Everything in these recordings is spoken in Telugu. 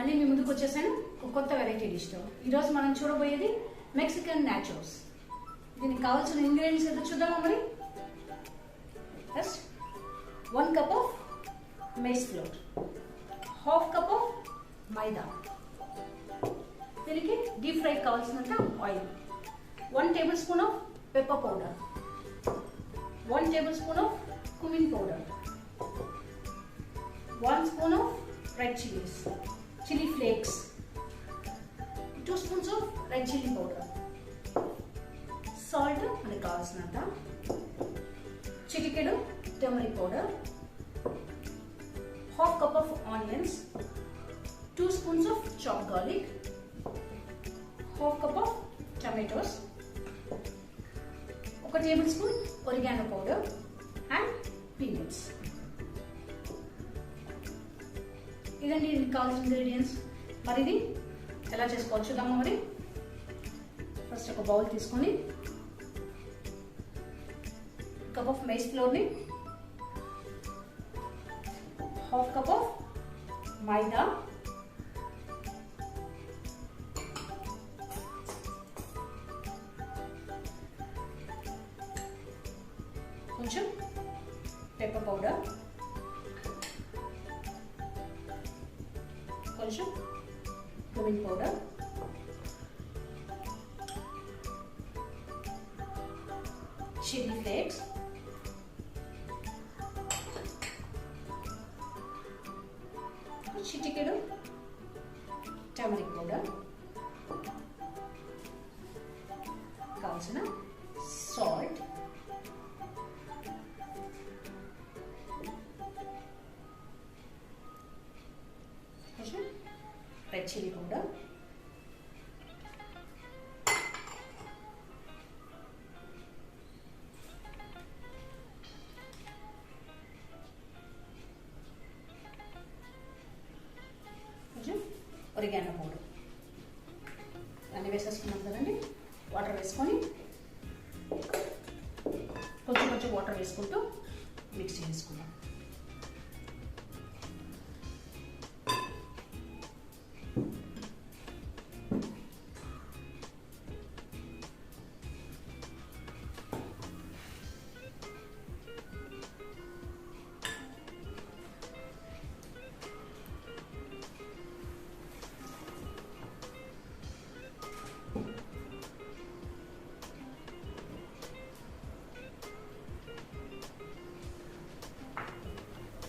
మళ్ళీ మీ ముందుకు వచ్చేసాను ఒక కొత్త వెరైటీ డిష్తో. ఈరోజు మనం చూడబోయేది మెక్సికన్ నాచోస్. దీనికి కావాల్సిన ఇంగ్రీడియంట్స్ ఏదో చూద్దామా మరి. First 1 cup of maize flour, half cup of maida, దీనికి డీప్ ఫ్రై కావాల్సినంత oil, 1 tablespoon of pepper powder, 1 tablespoon of cumin powder, 1 spoon of red chilies, chili flakes, 2 spoons of red chili powder, salt మనకి కావాల్సినంత, చిటికెడు turmeric powder, half cup of onions, 2 spoons of chopped garlic, half cup of tomatoes, 1 tablespoon oregano powder and peanuts. ఇదండి దీనికి కావాల్సిన ఇంగ్రీడియంట్స్. మరి ఇది ఎలా చేసుకోవచ్చు చూద్దామా మరి. ఫస్ట్ ఒక బౌల్ తీసుకొని కప్ ఆఫ్ మైస్ ఫ్లోర్ని, హాఫ్ కప్ ఆఫ్ మైదా, కొంచెం పెప్పర్ పౌడర్, కొంచెం cumin పౌడర్, చిల్లీ ఫ్లేక్స్, చిటికెడు టర్మరిక్ పౌడర్, కావాల్సిన సాల్ట్, రెడ్ చిల్లీ పౌడర్, కొంచెం ఒరిగానో పౌడర్. అన్నీ వేసేసుకున్నాం కదండి. వాటర్ వేసుకొని కొంచెం కొంచెం వాటర్ వేసుకుంటూ మిక్స్ చేసుకున్నాం.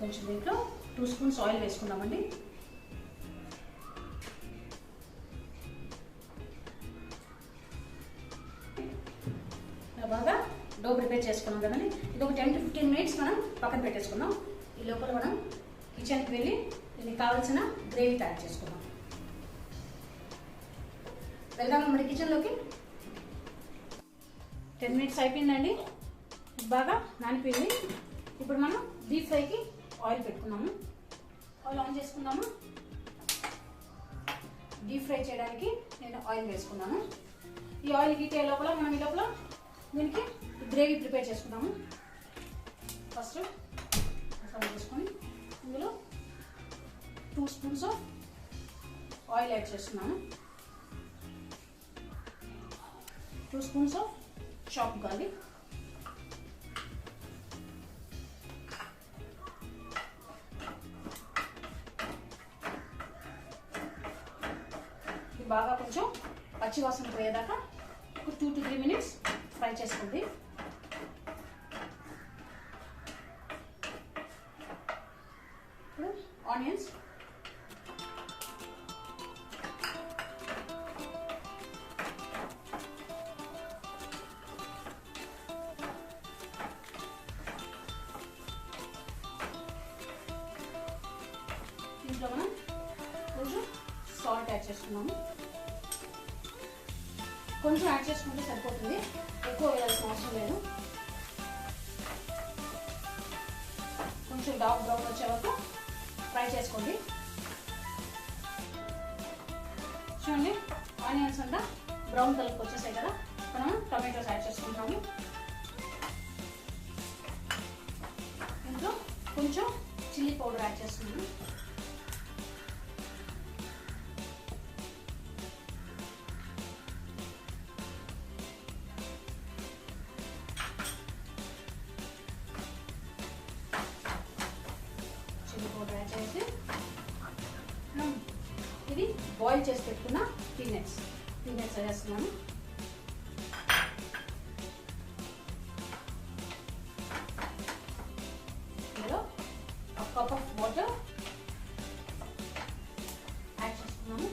కొంచెం దీంట్లో 2 స్పూన్స్ ఆయిల్ వేసుకున్నామండి. బాగా డో ప్రిపేర్ చేసుకున్నాం కదండి. ఇది ఒక 10 to 15 మినిట్స్ మనం పక్కన పెట్టేసుకున్నాం. ఈ లోపల మనం కిచెన్కి వెళ్ళి దీనికి కావాల్సిన గ్రేవీ తయారు చేసుకున్నాం. వెళ్దామా మరి కిచెన్లోకి. 10 మినిట్స్ అయిపోయిందండి. బాగా నానిపోయింది. ఇప్పుడు మనం డీప్ ఫ్రైకి ఆయిల్ పెట్టుకున్నాము. ఆయిల్ ఆన్ చేసుకున్నాము. డీప్ ఫ్రై చేయడానికి నేను ఆయిల్ వేసుకున్నాను. ఈ ఆయిల్ హీట్ అయ్యే లోపల మనం ఈ లోపల దీనికి గ్రేవీ ప్రిపేర్ చేసుకున్నాము. ఫస్ట్ మసాలా చేసుకొని ఇందులో 2 స్పూన్స్ ఆఫ్ ఆయిల్ యాడ్ చేస్తున్నాను. 2 స్పూన్స్ ఆఫ్ చాప్ గార్లిక్, బాగా కొంచెం పచ్చివాసన పోయేదాకా ఒక 2 to 3 మినిట్స్ ఫ్రై చేసుకోండి. ఇప్పుడు ఆనియన్స్, దీంట్లో మనం కొంచెం సాల్ట్ యాడ్ చేసుకున్నాము. కొంచెం యాడ్ చేసుకుంటే సరిపోతుంది, ఎక్కువ వేయాల్సిన అవసరం లేదు. కొంచెం డార్క్ బ్రౌన్ వచ్చే వరకు ఫ్రై చేసుకోండి. చూడండి ఆనియన్స్ అంతా బ్రౌన్ కలర్కి వచ్చేసాయి కదా. మనం టొమాటోస్ యాడ్ చేసుకుంటాము. ఇందులో కొంచెం చిల్లీ పౌడర్ యాడ్ చేస్తున్నాను. యాడ్ చేసి ఇది బాయిల్ చేసి పెట్టుకున్న పీనట్స్ వేస్తున్నాను. ఇందులో ఒక కప్ ఆఫ్ వాటర్ యాడ్ చేస్తున్నాను.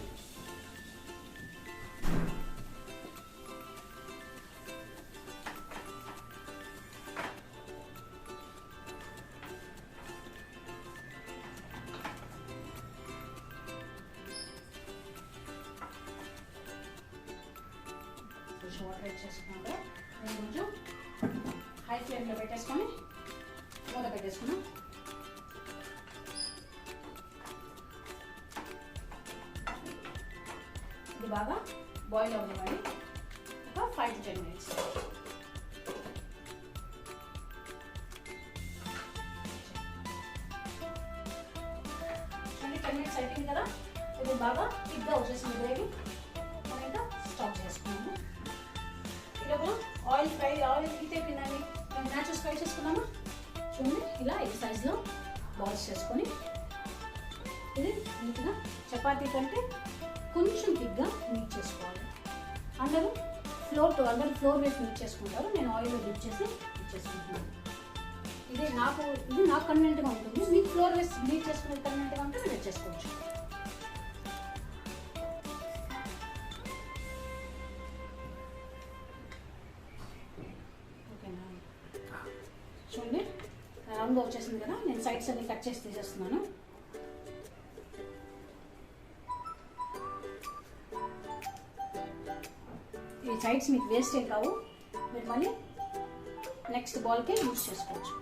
వాటర్ యాడ్ చేసుకున్నాం కదా, నేను కొంచెం హై ఫ్లేమ్లో పెట్టేసుకొని మూత పెట్టేసుకున్నాం. ఇది బాగా బాయిల్ అవ్వనివ్వండి ఒక 5 to 10 minutes. అంటే 10 minutes అయిపోయింది కదా, ఇది బాగా థిక్గా వచ్చేసింది గ్రేవీ. మనం ఇంకా స్టాప్ చేసుకున్నాము. ఇలాగ ఆయిల్ హీట్ అయిపోయిందండి. మనం న్యాచురల్స్ ఫ్రై చేసుకున్నాము. చూడండి ఇలా ఈ సైజులో బాల్స్ చేసుకొని ఇది నీట్గా చపాతీ కంటే కొంచెం థిక్గా మిక్స్ చేసుకోవాలి. అందరూ ఫ్లోర్ వేసి మిక్స్ చేసుకుంటారు. నేను ఆయిల్లో డిప్ చేసి మిక్స్ చేసుకుంటున్నాను. ఇది నాకు కన్వీనియంట్గా ఉంటుంది. మీకు ఫ్లోర్ వేసి మిక్స్ చేసుకునే కన్వీనియంట్గా ఉంటే మీరు చేసుకోవచ్చు. చూడండి రౌండ్గా వచ్చేసింది కదా, నేను సైడ్స్ అన్ని కట్ చేసి తీసేస్తున్నాను. ఈ సైడ్స్ మీకు వేస్ట్ ఏం కావు, మీరు మళ్ళీ నెక్స్ట్ బాల్కే యూజ్ చేసుకోవచ్చు.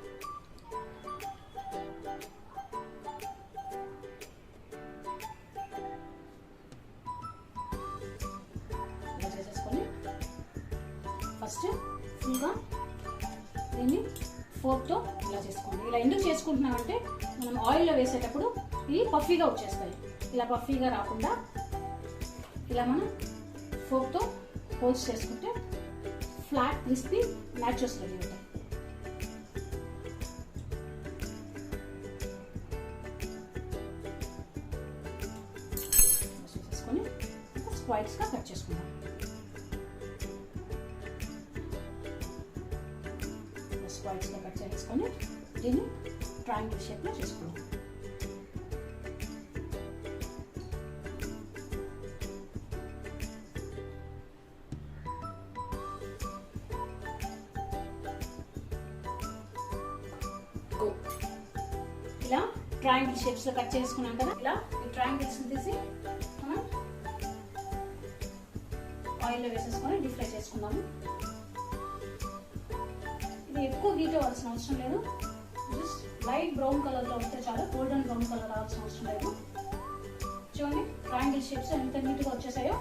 ఇలా చేసేసుకొని ఫస్ట్ ఫుల్గా దీన్ని ఫోర్క్తో ఇలా చేసుకోండి. ఇలా ఎందుకు చేసుకుంటున్నామంటే మనం ఆయిల్లో వేసేటప్పుడు ఇవి పఫీగా వచ్చేస్తాయి. ఇలా పఫీగా రాకుండా ఇలా మనం ఫోర్క్తో హోల్స్ చేసుకుంటే ఫ్లాట్ క్రిస్పీ న్యాచురల్స్ రెడీ అవుతాయి. చేసుకొని స్క్వైర్స్గా కట్ చేసుకుందాం. స్క్వైర్స్గా కట్ చేసుకొని దీన్ని ట్రయాంగిల్ షేప్లో చేసుకుందాం. ఇలా ట్రయాంగిల్ షేప్స్లో కట్ చేసుకున్నాం కదా, ఇలా ఈ ట్రయాంగిల్స్ తీసి మనం ఆయిల్లో వేసేసుకొని డీప్ ఫ్రై చేసుకుందాము. ఇది ఎక్కువ హీట్ అవ్వాల్సిన అవసరం లేదు. జస్ట్ లైట్ బ్రౌన్ కలర్లో వస్తే చాలు, గోల్డెన్ బ్రౌన్ కలర్ రావాల్సిన అవసరం లేదు. చూడండి ట్రయాంగిల్ షేప్స్ ఎంత నీట్గా వచ్చేసాయో.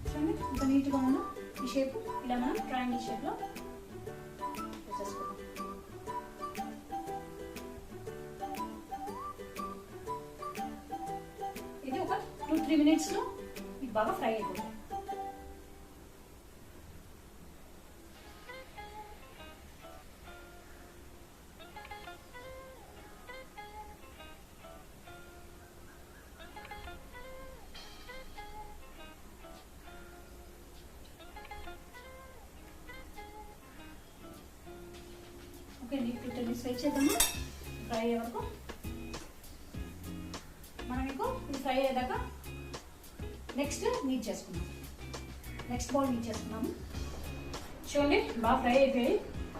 చూడండి ఎంత నీట్గా ఉందో ఈ షేప్. ఇలా మనం ట్రయాంగిల్ షేప్లో వేసేసుకుందాం. ఇది ఒక 2-3 minutesలో ఇది బాగా ఫ్రై అయిపోతుంది. ఓకే, 2-3 minutes వెయిట్ చేద్దాము ఫ్రై అయ్యే వరకు. మనం మీకు ఇది ఫ్రై అయ్యేదాకా నెక్స్ట్ నీట్ చేసుకున్నాం. నెక్స్ట్ బౌల్ నీట్ చేసుకున్నాము. చూడండి బాగా ఫ్రై అయిపోయి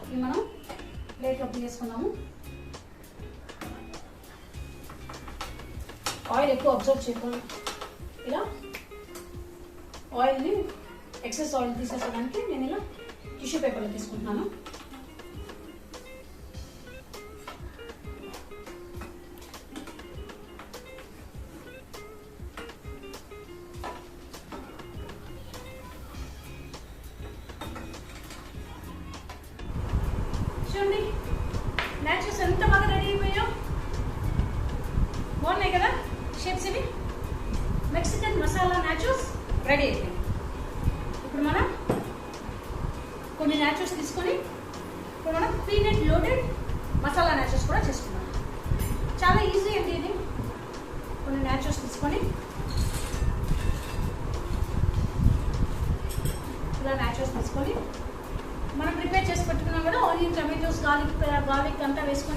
ఇవి మనం ప్లేట్లో తీసుకున్నాము. ఆయిల్ ఎక్కువ అబ్జర్వ్ చేయకూడదు. ఇలా ఆయిల్ని ఎక్సెస్ ఆయిల్ తీసేసుకోవడానికి నేను ఇలా టిష్యూ పేపర్లో తీసుకుంటున్నాను. చూడండి న్యాచురల్స్ ఎంత బాగా రెడీ అయిపోయాయో. బాగున్నాయి కదా షేప్స్. ఇవి మెక్సికన్ మసాలా న్యాచురల్స్ రెడీ అయిపోయాయి. ఇప్పుడు మనం కొన్ని న్యాచురల్స్ తీసుకొని ఇప్పుడు మనం పీనట్ లోడెడ్ మసాలా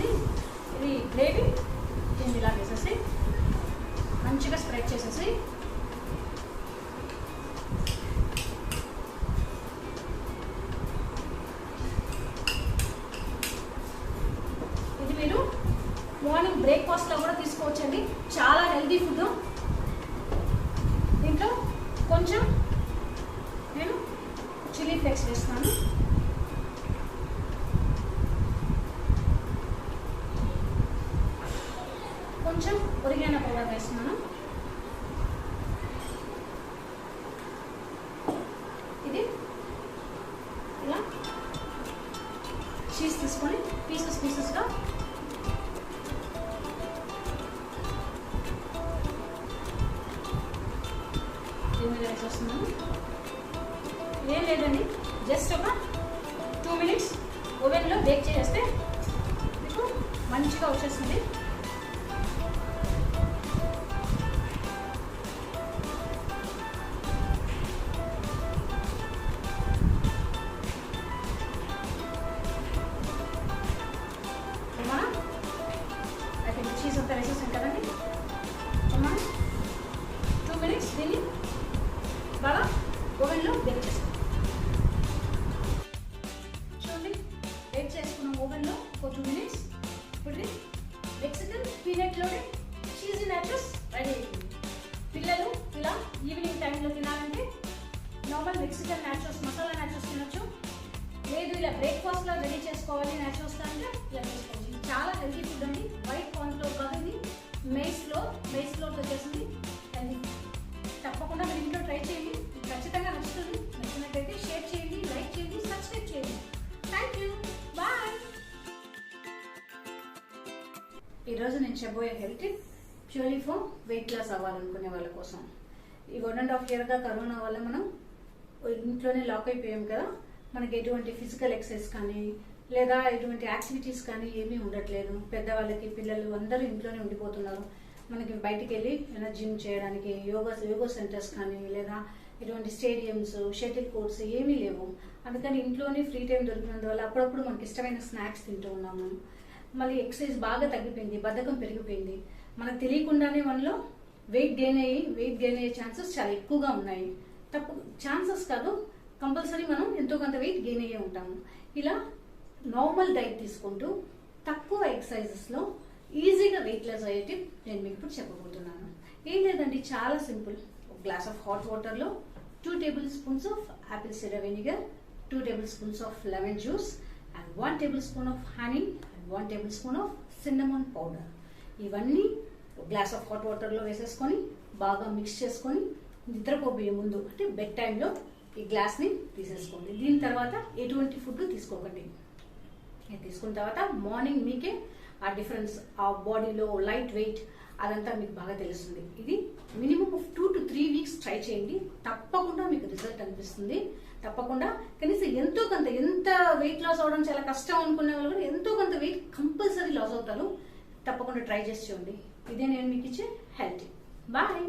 అయిపోయింది. ఇది గ్రేవీ దీన్ని ఇలా వేసేసి మంచిగా స్ప్రెడ్ చేసేసి ఇది మీరు మార్నింగ్ బ్రేక్ఫాస్ట్లో కూడా తీసుకోవచ్చండి. చాలా హెల్దీ ఫుడ్. దీంట్లో కొంచెం నేను చిల్లీ ఫ్లేక్స్ వేస్తున్నాను. కొంచెం ఒరిగానో పౌడర్ వేస్తున్నాను. ఇది ఇలా చీజ్ తీసుకొని పీసెస్గా దీని మీద వేసేస్తున్నాను. ఏం లేదండి, జస్ట్ ఒక 2 minutes ఓవెన్లో బేక్ చేస్తే మీకు మంచిగా వచ్చేస్తుంది. చీజ్ అంతా వేసేసాం కదండి. మనం 2 minutes దీన్ని బాగా ఓవెన్లో బేక్ చేస్తాం. చూడండి, బేక్ చేసుకున్నాం ఓవెన్లో ఒక 2 minutes. ఇప్పుడు మెక్సికన్ పీనట్లోనే చీజీ నాచోస్ రెడీ అయిపోయింది. పిల్లలు ఇలా ఈవినింగ్ టైంలో తినాలంటే normal Mexican nachos, masala nachos తినొచ్చు. లేదు ఇలా బ్రేక్ఫాస్ట్లో రెడీ చేసుకోవాలి నాచోస్ అంటే ఇలా చేసుకోవచ్చు. చాలా హెల్తీ ఫుడ్ అండి. వైట్ కార్న్ ఫ్లోర్ కాదు, ఇది మెయిస్ ఫ్లోర్తో చేసింది. హెల్తీ తప్పకుండా మీరు ఇంట్లో ట్రై చేయండి. ఖచ్చితంగా నచ్చుతుంది. నచ్చినట్లయితే షేర్ చేయండి, లైక్ చేయండి, సబ్స్క్రైబ్ చేయండి. Thank you, bye. ఈరోజు నేను చెప్పబోయే health purely for weight loss అవ్వాలనుకునే వాళ్ళ కోసం. ఈ 1.5 yearగా కరోనా వల్ల మనం ఇంట్లోనే లాక్ అయిపోయాం కదా. మనకి ఎటువంటి ఫిజికల్ ఎక్సర్సైజ్ కానీ లేదా ఎటువంటి యాక్టివిటీస్ కానీ ఏమీ ఉండట్లేదు. పెద్దవాళ్ళకి, పిల్లలు అందరూ ఇంట్లోనే ఉండిపోతున్నారు. మనకి బయటికి వెళ్ళి ఏదైనా జిమ్ చేయడానికి యోగా సెంటర్స్ కానీ లేదా ఇటువంటి స్టేడియంస్, షటిల్ కోర్ట్స్ ఏమీ లేవు. అందుకని ఇంట్లోనే ఫ్రీ టైం దొరికినందువల్ల అప్పుడప్పుడు మనకి ఇష్టమైన స్నాక్స్ తింటూ ఉన్నాము. మళ్ళీ ఎక్సర్సైజ్ బాగా తగ్గిపోయింది, బద్ధకం పెరిగిపోయింది. మనకు తెలియకుండానే మనలో వెయిట్ గెయిన్ అయ్యే ఛాన్సెస్ చాలా ఎక్కువగా ఉన్నాయి. ఛాన్సెస్ కాదు, కంపల్సరీ మనం ఎంతో కొంత వెయిట్ గెయిన్ అయ్యే ఉంటాము. ఇలా నార్మల్ డైట్ తీసుకుంటూ తక్కువ ఎక్సర్సైజెస్లో ఈజీగా వెయిట్ లాస్ అయ్యే టిప్ నేను మీకు ఇప్పుడు చెప్పబోతున్నాను. ఏం లేదండి, చాలా సింపుల్. ఒక గ్లాస్ ఆఫ్ హాట్ వాటర్లో 2 tablespoons of Apple cider vinegar, 2 tablespoons of lemon juice and 1 tablespoon of honey and 1 tablespoon of cinnamon powder. ఇవన్నీ ఒక గ్లాస్ ఆఫ్ హాట్ వాటర్లో వేసేసుకొని బాగా మిక్స్ చేసుకొని నిద్రపోయే ముందు అంటే బెడ్ టైంలో ఈ గ్లాస్ని తీసేసుకోండి. దీని తర్వాత ఎటువంటి ఫుడ్ తీసుకోకండి. ఇది తీసుకున్న తర్వాత మార్నింగ్ మీకే ఆ డిఫరెన్స్, ఆ బాడీలో లైట్ వెయిట్ అదంతా మీకు బాగా తెలుస్తుంది. ఇది minimum of 2 to 3 weeks try చేయండి. తప్పకుండా మీకు రిజల్ట్ అనిపిస్తుంది. తప్పకుండా కనీసం ఎంతో కొంత, ఎంత వెయిట్ లాస్ అవ్వడం చాలా కష్టం అనుకునే వాళ్ళు కూడా ఎంతో కొంత వెయిట్ కంపల్సరీ లాస్ అవుతారు. తప్పకుండా ట్రై చేసి చూడండి. ఇదే నేను మీకు ఇచ్చే హెల్త్. బాయ్.